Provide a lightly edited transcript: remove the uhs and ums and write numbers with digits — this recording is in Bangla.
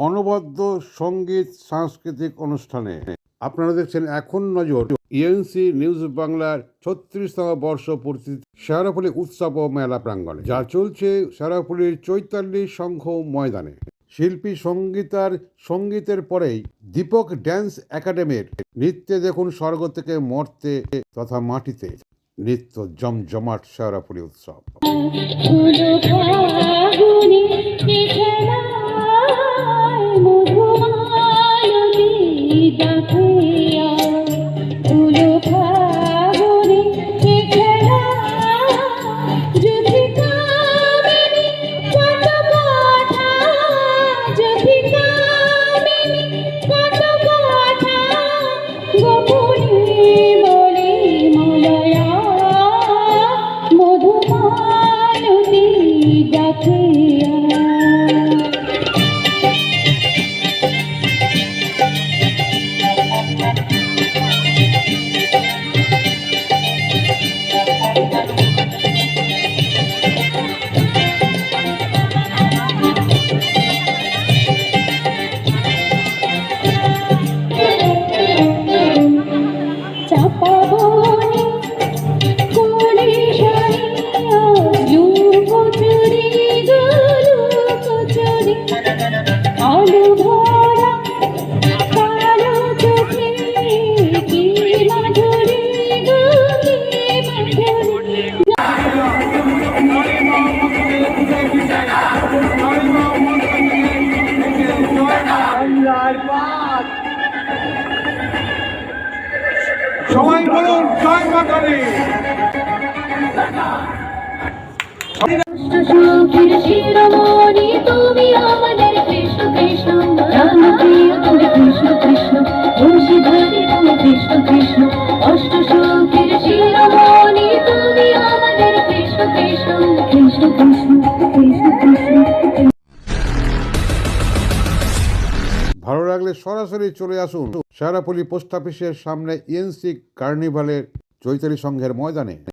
অনবদ্য সঙ্গীত সাংস্কৃতিক অনুষ্ঠানে আপনারা দেখছেন এখন নজর ইএনসি নিউজ বাংলার 36তম বর্ষপূর্তি শেওড়াফুলি উৎসব ও মেলা প্রাঙ্গণে, যা চলছে শেওড়াফুলির চৈতালি সংঘ ময়দানে। শিল্পী সঙ্গীতের পরেই দীপক ড্যান্স একাডেমির নৃত্যে দেখুন স্বর্গ থেকে মর্তে তথা মাটিতে নৃত্য জমজমাট শেওড়াফুলি উৎসব। সবাই বলুন জয় মা কালী। শিরোমণি তুমি আমাদের কৃষ্ণ কৃষ্ণ, রাম প্রিয় তুমি কৃষ্ণ কৃষ্ণ, বংশীধারী তুমি কৃষ্ণ কৃষ্ণ, অষ্ট সখীর শিরোমণি তুমি আমাদের কৃষ্ণ কৃষ্ণ, কৃষ্ণ কৃষ্ণ কৃষ্ণ কৃষ্ণ। ভালো লাগলে সরাসরি চলে আসুন শেওড়াফুলি পোস্ট অফিসের সামনে ইএনসি কার্নিভালের চৈতালি সংঘের ময়দানে।